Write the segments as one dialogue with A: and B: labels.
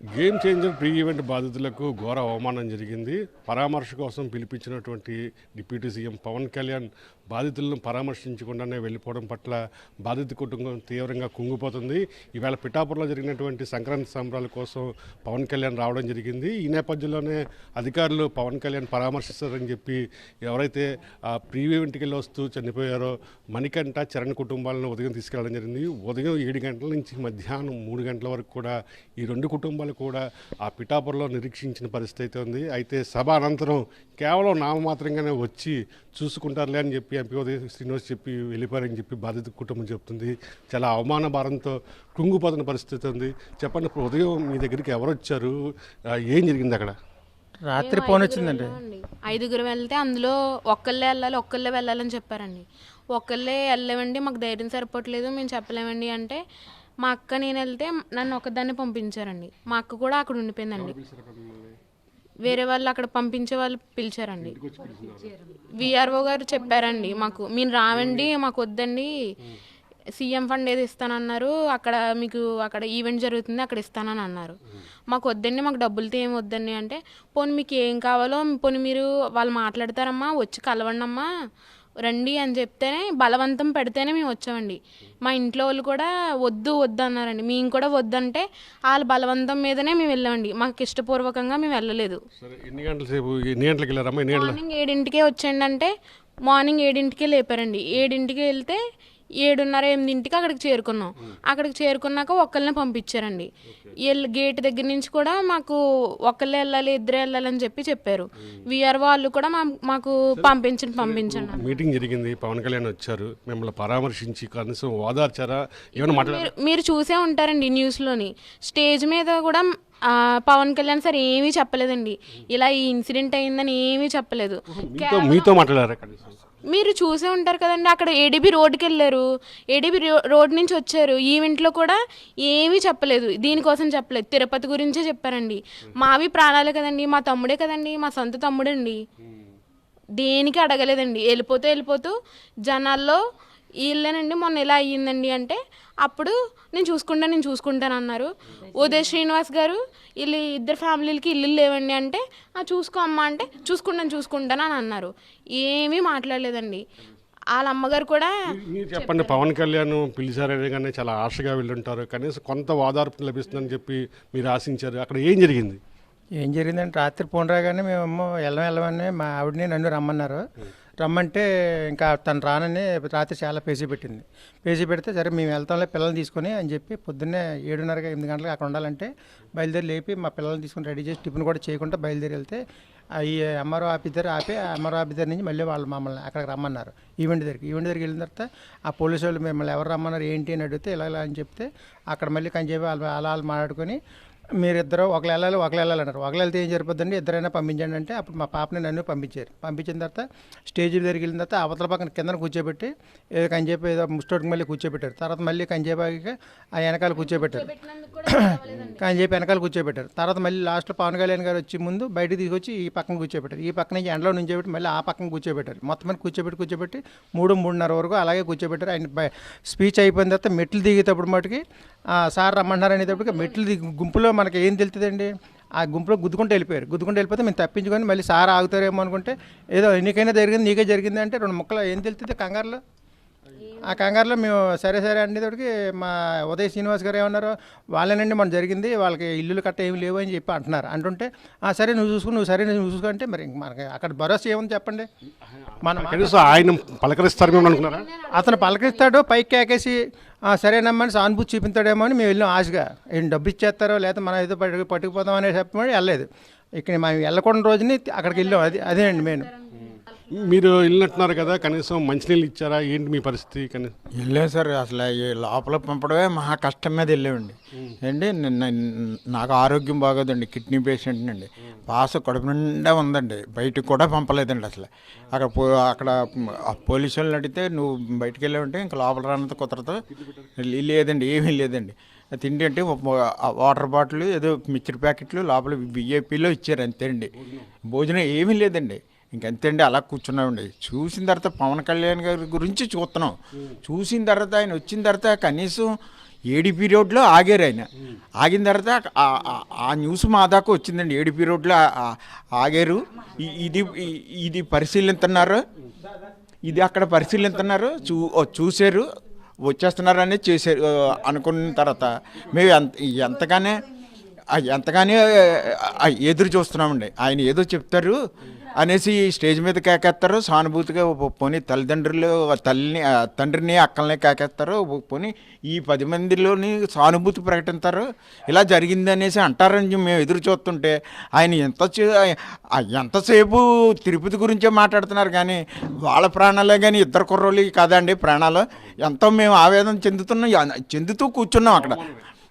A: Game changer pre event బాధితులకు ఘోర అవమానం జరిగింది. పరామర్శ కోసం పిలిపించినటువంటి డిప్యూటీ సీఎం పవన్ కళ్యాణ్ బాధితులను పరామర్శించకుండానే వెళ్ళిపోవడం పట్ల బాధిత కుటుంబం తీవ్రంగా కుంగిపోతుంది. ఈవేళ పిఠాపురంలో జరిగినటువంటి సంక్రాంతి సంబరాల కోసం పవన్ కళ్యాణ్ రావడం జరిగింది. ఈ నేపథ్యంలోనే అధికారులు పవన్ కళ్యాణ్ పరామర్శిస్తారని చెప్పి ఎవరైతే ఆ ప్రీ ఈవెంట్కి వెళ్ళి వస్తూ చనిపోయారో మణికంఠ, చరణ్ కుటుంబాలను ఉదయం తీసుకెళ్లడం జరిగింది. ఉదయం 7 గంటల నుంచి మధ్యాహ్నం 3 గంటల వరకు కూడా ఈ రెండు కుటుంబాలు కూడా ఆ పిఠాపురంలో నిరీక్షించిన పరిస్థితి అయితే ఉంది. అయితే సభ అనంతరం కేవలం నామమాత్రంగానే వచ్చి చూసుకుంటారులే అని చెప్పి ఎంపీ ఉదయం శ్రీనివాస్ చెప్పి వెళ్ళిపోయారని చెప్పి బాధిత కుటుంబం చెప్తుంది. చాలా అవమాన భారంతో కృంగిపోతున్న పరిస్థితి ఉంది. చెప్పండి, ఇప్పుడు ఉదయం మీ దగ్గరికి ఎవరు వచ్చారు, ఏం జరిగింది అక్కడ?
B: రాత్రి ఫోన్ వచ్చిందండి.
C: 5గురు వెళ్తే అందులో ఒక్కళ్ళే వెళ్ళాలి, ఒక్కళ్ళే వెళ్ళాలని చెప్పారండి. ఒక్కళ్ళే వెళ్ళలేమండి, మాకు ధైర్యం సరిపోవట్లేదు, మేము చెప్పలేమండి అంటే మా అక్క నేను వెళ్తే నన్ను ఒకదాన్ని పంపించారండి. మా అక్క కూడా అక్కడ ఉండిపోయిందండి. వేరే వాళ్ళు అక్కడ పంపించే వాళ్ళు పిలిచారండి. విఆర్ఓ గారు చెప్పారండి మాకు, మీరు రావండి, మాకు వద్దండి, సీఎం ఫండ్ ఏది ఇస్తానన్నారు, అక్కడ మీకు అక్కడ ఈవెంట్ జరుగుతుంది అక్కడ ఇస్తానని అన్నారు. మాకు వద్దండి, మాకు డబ్బులతో ఏం వద్దండి అంటే పోనీ మీకు ఏం కావాలో పోనీ మీరు వాళ్ళు మాట్లాడతారమ్మా, వచ్చి కలవండి అమ్మా, రండి అని చెప్తేనే బలవంతం పెడితేనే మేము వచ్చామండి. మా ఇంట్లో వాళ్ళు కూడా వద్దు వద్దు అన్నారండి. మేము కూడా వద్దంటే వాళ్ళ బలవంతం మీదనే మేము వెళ్ళామండి. మాకు ఇష్టపూర్వకంగా మేము వెళ్ళలేదు.
A: ఎన్ని గంటల సేపు, ఎన్ని గంటలకు వెళ్ళారమ్మా?
C: మార్నింగ్ 7ంటికే వచ్చండి అంటే మార్నింగ్ 7ంటికే లేపారండి. 7ంటికి వెళ్తే 7:30, 8ంటికి అక్కడికి చేరుకున్నాం. అక్కడికి చేరుకున్నాక ఒక్కళ్ళనే పంపించారండి. గేట్ దగ్గర నుంచి కూడా మాకు ఒక్కళ్ళే వెళ్ళాలి, ఇద్దరే వెళ్ళాలని చెప్పారు. విఆర్ వాళ్ళు కూడా మాకు పంపించండి.
A: మీటింగ్ జరిగింది, పవన్ కళ్యాణ్ వచ్చారు, మిమ్మల్ని పరామర్శించి కనీసం ఓదార్చారా? ఏమైనా మాట్లాడారు?
C: మీరు చూసే ఉంటారండి న్యూస్లోని, స్టేజ్ మీద కూడా పవన్ కళ్యాణ్ సార్ ఏమీ చెప్పలేదండి. ఇలా ఈ ఇన్సిడెంట్ అయిందని ఏమీ చెప్పలేదు.
A: మీతో మాట్లాడారా?
C: మీరు చూసే ఉంటారు కదండి, అక్కడ ఏడీబీ రోడ్డుకి వెళ్ళారు, ఏడీబీ రోడ్ నుంచి వచ్చారు. ఈవెంట్లో కూడా ఏమీ చెప్పలేదు, దీనికోసం చెప్పలేదు, తిరుపతి గురించే చెప్పారండి. మావి ప్రాణాలే కదండి, మా తమ్ముడే కదండి, మా సొంత తమ్ముడండి, దేనికి అడగలేదండి. వెళ్ళిపోతూ జనాల్లో వీళ్ళేనండి మొన్న ఇలా అయ్యిందండి అంటే అప్పుడు నేను చూసుకుంటాను అన్నారు. ఉదయ్ శ్రీనివాస్ గారు వీళ్ళు ఇద్దరు ఫ్యామిలీలకి ఇల్లు లేవండి అంటే చూసుకో అమ్మా అంటే చూసుకుంటాను అని అన్నారు. ఏమీ మాట్లాడలేదండి. వాళ్ళ అమ్మగారు కూడా.
A: మీరు చెప్పండి, పవన్ కళ్యాణ్ పిలిచారనే కానీ చాలా ఆశగా వెళ్ళుంటారు, కనీసం కొంత ఓదార్పు లభిస్తుందని చెప్పి మీరు ఆశించారు. అక్కడ ఏం జరిగింది?
B: ఏం జరిగిందంటే రాత్రి ఫోన్ రాగానే మేము వెళ్ళమని మా ఆవిడని నన్ను రమ్మంటే ఇంకా తను రానని రాత్రి చాలా పేజీ పెడితే సరే మేము వెళ్తాంలే పిల్లల్ని తీసుకొని అని చెప్పి పొద్దున్నే 7:30, 8 గంటలకు అక్కడ ఉండాలంటే బయలుదేరి లేపి మా పిల్లల్ని తీసుకొని రెడీ చేసి టిఫిన్ కూడా చేయకుండా బయలుదేరి వెళ్తే ఈ ఎంఆర్ఓ ఆఫీస్ దగ్గర నుంచి మళ్ళీ వాళ్ళు మమ్మల్ని అక్కడికి రమ్మన్నారు. ఈవెంట్ దగ్గరికి వెళ్ళిన తర్వాత ఆ పోలీసు వాళ్ళు మిమ్మల్ని ఎవరు రమ్మన్నారు ఏంటి అని అడిగితే ఇలా అని చెప్తే అక్కడ మళ్ళీ కొంచెంసేపు వాళ్ళు మాట్లాడుకొని మీరిద్దరు ఒకళ్ళు వెళ్ళాలన్నారు. ఒకళ్ళు వెళ్తే ఏం సరిపోద్దండి, ఇద్దరైనా పంపించండి అంటే అప్పుడు మా పాపని నన్ను పంపించిన తర్వాత స్టేజ్ దగ్గరికి వెళ్ళిన తర్వాత అవతల పక్కన కిందన కూర్చోబెట్టి ఏదో కంచేపు ఏదో ముస్టోడికి మళ్ళీ కూర్చోబెట్టారు. తర్వాత మళ్ళీ కంచేపాకి ఆ వెనకాల కూర్చోబెట్టారు. తర్వాత మళ్ళీ లాస్ట్లో పవన్ కళ్యాణ్ గారు వచ్చి ముందు బయటకు తీసుకొచ్చి ఈ పక్కన కూర్చోబెట్టారు. ఈ పక్కన నుంచి ఎండలో నుంచోబెట్టి మళ్ళీ ఆ పక్కన కూర్చోబెట్టారు. మొత్తం కూర్చోబెట్టి 3:30 వరకు అలాగే కూర్చోబెట్టారు. ఆయన స్పీచ్ అయిపోయిన తర్వాత మెట్లు దిగేటప్పుడు మటుకి సార్ రమ్మంటున్నారు అనేటప్పటికి మెట్లు గుంపులో మనకి ఏం తెలుస్తుందండి, ఆ గుంపులో గుద్దుకుంటూ వెళ్ళిపోతే మేము తప్పించుకొని మళ్ళీ సార్ ఆగుతారేమో అనుకుంటే ఏదో ఎన్నికైనా జరిగింది నీకే జరిగింది అంటే 2 ముక్కలు ఏం తెలుస్తుంది కంగారులో. ఆ కంగారులో మేము సరే అనేటప్పటికి మా ఉదయ్ శ్రీనివాస్ గారు ఏమన్నారు, వాళ్ళేనండి మనం జరిగింది, వాళ్ళకి ఇల్లులు కట్ట ఏమి లేవు అని చెప్పి అంటుంటే సరే నువ్వు చూసుకో అంటే మరి మనకి అక్కడ భరోసా ఏముంది చెప్పండి.
A: ఆయన పలకరిస్తారు మేము అనుకున్నారా?
B: అతను పలకరిస్తాడు, పైకి ఎక్కేసి సరేనమ్మని సానుభూతి చూపించాడేమో అని మేము వెళ్ళాం ఆశగా. ఏం డబ్బు ఇచ్చేస్తారో లేకపోతే మనం ఏదో పట్టుకుపోతాం అనే చెప్పమని వెళ్ళలేదు. ఇక్కడ మేము వెళ్ళకుండా రోజుని అక్కడికి వెళ్ళాం. అదేనండి మెయిన్.
A: మీరు వెళ్ళినట్టున్నారు కదా, కనీసం మంచినీళ్ళు ఇచ్చారా? ఏంటి మీ పరిస్థితి?
D: వెళ్ళాం సార్, అసలు లోపల పంపడమే మహా కష్టం మీద వెళ్ళామండి. అండి నాకు ఆరోగ్యం బాగోదండి, కిడ్నీ పేషెంట్ అండి, పాస్ కడుపు నిండా ఉందండి, బయటకు కూడా పంపలేదండి. అసలు అక్కడ పోలీసు వాళ్ళని అడిగితే నువ్వు బయటకు వెళ్ళావంటే ఇంకా లోపల రానంత కుదరదు, లేదండి ఏమీ లేదండి. తిండి అంటే వాటర్ బాటిల్ ఏదో మిక్చర్ ప్యాకెట్లు లోపల విఐపీలో ఇచ్చారు అంతే అండి. భోజనం ఏమీ లేదండి. ఇంకంతే అండి, అలా కూర్చున్నామండి. చూసిన తర్వాత పవన్ కళ్యాణ్ గారి గురించి చూస్తున్నాం. చూసిన తర్వాత ఆయన వచ్చిన తర్వాత కనీసం ఏడీపీ రోడ్లో ఆగారు ఆయన. ఆగిన తర్వాత ఆ న్యూస్ మా దాకా వచ్చిందండి. ఏడీపీ రోడ్లో ఆగారు, ఇది పరిశీలిస్తున్నారు, ఇది అక్కడ పరిశీలిస్తున్నారు, చూశారు, వచ్చేస్తున్నారు అనేది చేశారు. అనుకున్న తర్వాత మేము ఎంతగానే ఎదురు చూస్తున్నామండి. ఆయన ఏదో చెప్తారు అనేసి స్టేజ్ మీద కేకేస్తారు, సానుభూతిగా పోనీ తల్లిదండ్రులు తండ్రిని అక్కల్ని కేకేస్తారు, పోనీ ఈ 10 మందిలోని సానుభూతి ప్రకటిస్తారు, ఇలా జరిగింది అనేసి అంటారని మేము ఎదురు చూస్తుంటే ఆయన ఎంతసేపు తిరుపతి గురించే మాట్లాడుతున్నారు. కానీ వాళ్ళ ప్రాణాలే కానీ ఇద్దరు కుర్రోళ్ళు కాదండి ప్రాణాలు. ఎంతో మేము ఆవేదన చెందుతూ కూర్చున్నాం అక్కడ.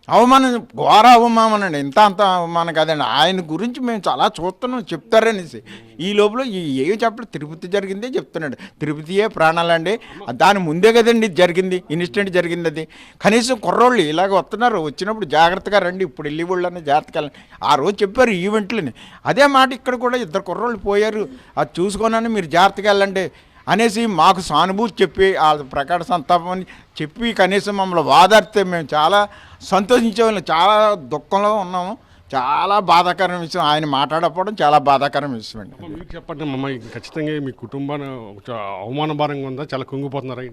D: అవమానం, ఘోర అవమానం అండి. అంత అవమానం కాదండి. ఆయన గురించి మేము చాలా చూస్తున్నాం చెప్తారనేసి. ఈ లోపల ఏమి చెప్పలేదు, తిరుపతి జరిగిందే చెప్తున్నాడు. తిరుపతియే ప్రాణాలండి, దాని ముందే కదండి జరిగింది, ఇన్సిడెంట్ జరిగింది. అది కనీసం కుర్రోళ్ళు ఇలాగ వస్తున్నారు, వచ్చినప్పుడు జాగ్రత్తగా రండి, ఇప్పుడు వెళ్ళి వాళ్ళని జాగ్రత్తగా వెళ్ళండి. ఆ రోజు చెప్పారు ఈవెంట్లని. అదే మాట ఇక్కడ కూడా ఇద్దరు కుర్రోళ్ళు పోయారు, అది చూసుకోనని మీరు జాగ్రత్తగా వెళ్ళండి అనేసి మాకు సానుభూతి చెప్పి ఆ ప్రకార సంతాపం చెప్పి కనీసం మమ్మల్ని వాదాడితే మేము చాలా సంతోషించేవాళ్ళం. చాలా దుఃఖంలో ఉన్నాము. చాలా బాధాకరమైన విషయం ఆయన మాట్లాడకపోవడం చాలా బాధాకరమైన విషయం అండి.
A: మీకు చెప్పండి అమ్మ, ఖచ్చితంగా మీ కుటుంబాన్ని అవమానభారంగా ఉందా? చాలా కుంగిపోతున్నారా?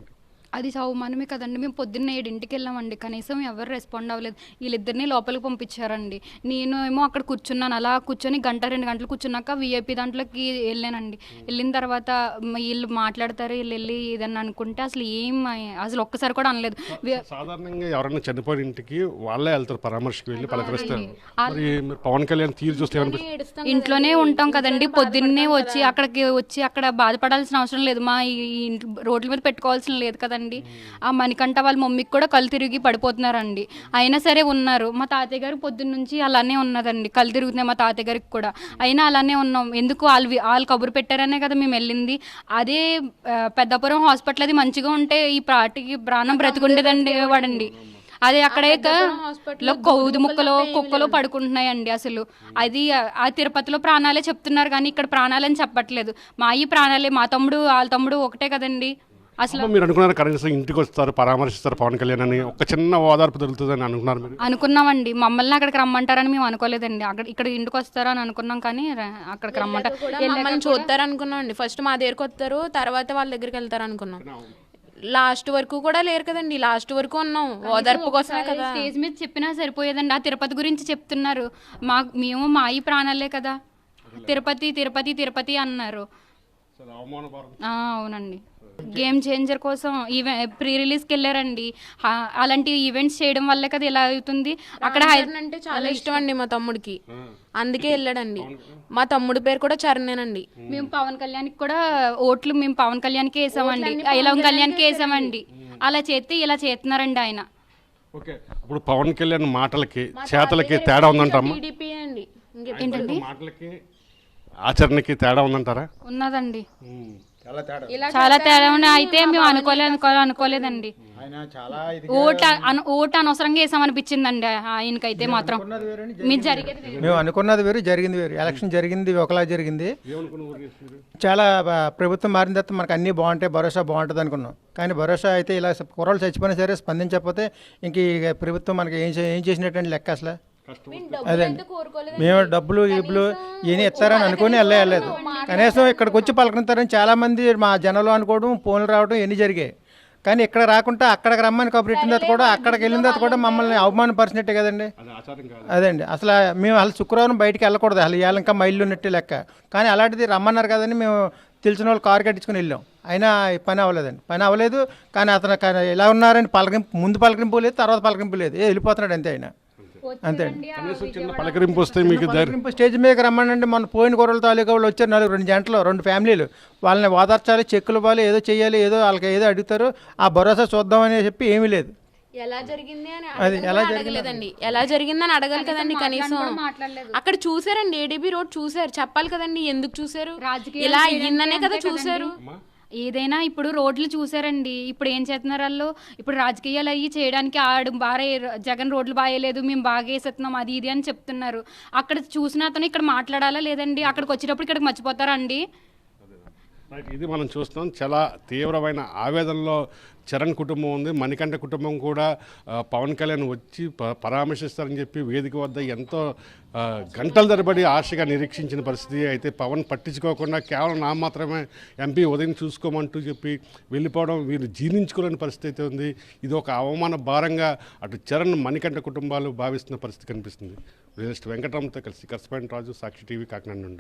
E: అది అవమానమే కదండి. మేము పొద్దున్న 7ంటికి వెళ్ళామండి, కనీసం ఎవరు రెస్పాండ్ అవ్వలేదు. వీళ్ళిద్దరిని లోపలికి పంపించారండి. నేను ఏమో అక్కడ కూర్చున్నాను, అలా కూర్చొని 1-2 గంటలు కూర్చున్నాక VIP దాంట్లోకి వెళ్ళానండి. వెళ్ళిన తర్వాత వీళ్ళు మాట్లాడతారు, వీళ్ళు వెళ్ళి ఏదన్నా అనుకుంటే అసలు ఒక్కసారి కూడా అనలేదు.
A: సాధారణంగా ఎవరైనా చనిపోయిన ఇంటికి వాళ్ళే వెళ్తారు, పరామర్శకి వెళ్ళి పలకరిస్తారు. మరి పవన్ కళ్యాణ్ తీరు చూస్తే
E: ఇంట్లోనే ఉంటాం కదండి, పొద్దున్నే వచ్చి అక్కడ బాధపడాల్సిన అవసరం లేదు, మా ఈ రోడ్ల మీద పెట్టుకోవాల్సిన లేదు కదండి. ఆ మణికంఠ వాళ్ళ మమ్మీకి కూడా కళ్ళు తిరిగి పడిపోతున్నారండి, అయినా సరే ఉన్నారు. మా తాతయ్య గారు పొద్దున్న నుంచి అలానే ఉన్నదండి, కళ్ళు తిరుగుతున్నాయి మా తాతయ్య గారికి కూడా, అయినా అలానే ఉన్నాం. ఎందుకు వాళ్ళు కబురు పెట్టారనే కదా మేము వెళ్ళింది. అదే పెద్దపురం హాస్పిటల్ అది మంచిగా ఉంటే ఈ పాటికి ప్రాణం బ్రతికుండేదండి వాడండి. అదే అక్కడే కౌదు ముక్కలు కుక్కలు పడుకుంటున్నాయండి. అసలు అది ఆ తిరుపతిలో ప్రాణాలే చెప్తున్నారు కానీ ఇక్కడ ప్రాణాలని చెప్పట్లేదు. మా ఈ ప్రాణాలే, మా తమ్ముడు వాళ్ళ తమ్ముడు ఒకటే కదండి. అసలు
A: మీరు అనుకున్నారు కనీసం ఇంటికి వస్తారు, పరామర్శిస్తారు పవన్ కళ్యాణ్ అని, ఒక చిన్న ఓదార్పు దొరుకుతుందని అనుకున్నారు మీరు?
E: అనుకున్నామండి, మమ్మల్ని అక్కడికి రమ్మంటారని మేము అనుకోలేదండి. ఇక్కడ ఇంటికి వస్తారా అని అనుకున్నాం కానీ అక్కడికి రమ్మంటారు,
C: మమ్మల్ని చూస్తారు అనుకున్నాం అండి. ఫస్ట్ మా దగ్గరకు వస్తారు, తర్వాత వాళ్ళ దగ్గరికి వెళ్తారు అనుకున్నాం. లాస్ట్ వరకు కూడా లేరు కదండి, లాస్ట్ వరకు ఉన్నాం ఓదార్పు కోసమే కదా.
E: స్టేజ్ మీద చెప్పినా సరిపోయేదండి. ఆ తిరుపతి గురించి చెప్తున్నారు, మేము మా ఈ ప్రాణాలే కదా, తిరుపతి తిరుపతి తిరుపతి అన్నారు. అవునండి, గేమ్ చేంజర్ కోసం ప్రీ రిలీజ్కి వెళ్ళారండి. అలాంటి ఈవెంట్స్ చేయడం వల్లే కదా ఇలా అవుతుంది. అక్కడ
C: అంటే చాలా ఇష్టం అండి మా తమ్ముడికి, అందుకే వెళ్ళాడండి. మా తమ్ముడి పేరు కూడా చరణేనండి.
E: మేము పవన్ కళ్యాణ్కి కూడా ఓట్లు మేము పవన్ కళ్యాణ్కి వేసామండి, ఐలవ్ కళ్యాణ్కి వేసామండి. అలా చేస్తే ఇలా చేస్తున్నారండి ఆయన.
A: ఓకే, ఇప్పుడు పవన్ కళ్యాణ్ మాటలకి చేతలకి తేడా ఉందంటారా?
E: ఏంటండి,
A: మాటలకి ఆచరణకి తేడా ఉందంటారా?
E: ఉన్నదండి, చాలా తేడా ఉన్నాయి. అయితే మేము అనుకోలేదండి. ఓటు అనవసరంగా వేసామనిపించిందండి ఆయనకైతే మాత్రం.
B: మేము అనుకున్నది వేరు, జరిగింది వేరు. ఎలక్షన్ జరిగింది ఒకలా జరిగింది. చాలా ప్రభుత్వం మారిన తర్వాత మనకు అన్నీ బాగుంటాయి, భరోసా బాగుంటుంది అనుకున్నాం. కానీ భరోసా అయితే ఇలా కుర్రోళ్ళు చచ్చిపోయినా సరే స్పందించకపోతే ఇంక ఈ ప్రభుత్వం మనకి ఏం చేసినటువంటి లెక్క అసలు. అదండి, మేము డబ్బులు ఏమి ఇస్తారని అనుకుని వెళ్ళలేదు. కనీసం ఇక్కడికి వచ్చి పలకరిస్తారని చాలామంది మా జనంలో అనుకోవడం, ఫోన్లు రావడం ఇవన్నీ జరిగాయి. కానీ ఇక్కడ రాకుండా అక్కడికి రమ్మని కబురు పెట్టిన తర్వాత కూడా, అక్కడికి వెళ్ళిన తర్వాత కూడా మమ్మల్ని అవమానపరిచినట్టే కదండి. అదండి, అసలు మేము శుక్రవారం బయటికి వెళ్ళకూడదు, అసలు ఇవాళ ఇంకా మైళ్ళు ఉన్నట్టు లెక్క. కానీ అలాంటిది రమ్మన్నారు కదని మేము తెలిసిన వాళ్ళు కారు కట్టించుకుని వెళ్ళాం. అయినా పని అవ్వలేదండి, పని అవ్వలేదు. కానీ అతను ఎలా ఉన్నారని ముందు పలకరింపు లేదు, తర్వాత పలకరింపు లేదు, వెళ్ళిపోతున్నాడు అంతే. ఆయన అంతే అండి,
A: పలకరింపు వస్తే మీకు
B: పలకరింపు స్టేజ్ మీద రమ్మనండి. మొన్న పోయిన కూరల తాలూకా వాళ్ళు వచ్చారు, 2 జంటలు 2 ఫ్యామిలీలు. వాళ్ళని ఓదార్చాలి, చెక్కులు ఇవ్వాలి, ఏదో చేయాలి, ఏదో వాళ్ళకి ఏదో అడుగుతారు. ఆ భరోసా చూద్దామని చెప్పి ఏమీ లేదు.
C: ఎలా జరిగింది అని అడగలేదండి, ఎలా జరిగిందని అడగాలి కదండి. కనీసం అక్కడ చూసారండి, ఏడీబీ రోడ్ చూసారు, చెప్పాలి కదండి ఎందుకు చూసారు, ఇలా అయ్యిందనే కదా చూసారు.
E: ఏదైనా ఇప్పుడు రోడ్లు చూసారండి, ఇప్పుడు ఏం చేస్తున్నారు వాళ్ళు, ఇప్పుడు రాజకీయాలు అయ్యి చేయడానికి జగన్ రోడ్లు బాగేయలేదు, మేము బాగా వేసేస్తున్నాం అది ఇది అని చెప్తున్నారు. అక్కడ చూసిన అతను ఇక్కడ మాట్లాడాలా లేదండి, అక్కడికి వచ్చేటప్పుడు ఇక్కడికి మర్చిపోతారా అండి?
A: రైట్, ఇది మనం చూస్తున్నాం. చాలా తీవ్రమైన ఆవేదనలో చరణ్ కుటుంబం ఉంది. మణికంఠ కుటుంబం కూడా పవన్ కళ్యాణ్ వచ్చి పరామర్శిస్తారని చెప్పి వేదిక వద్ద ఎంతో గంటల తరబడి ఆశగా నిరీక్షించిన పరిస్థితి. అయితే పవన్ పట్టించుకోకుండా కేవలం నా మాత్రమే ఎంపీ ఉదయం చూసుకోమంటూ చెప్పి వెళ్ళిపోవడం వీరు జీర్ణించుకోలేని పరిస్థితి అయితే ఉంది. ఇది ఒక అవమాన భారంగా అటు చరణ్ మణికంఠ కుటుంబాలు భావిస్తున్న పరిస్థితి కనిపిస్తుంది. జర్నలిస్ట్ వెంకటరామ్తో కలిసి కరస్పాండెంట్ రాజు, సాక్షి టీవీ, కాకినాడ నుండి.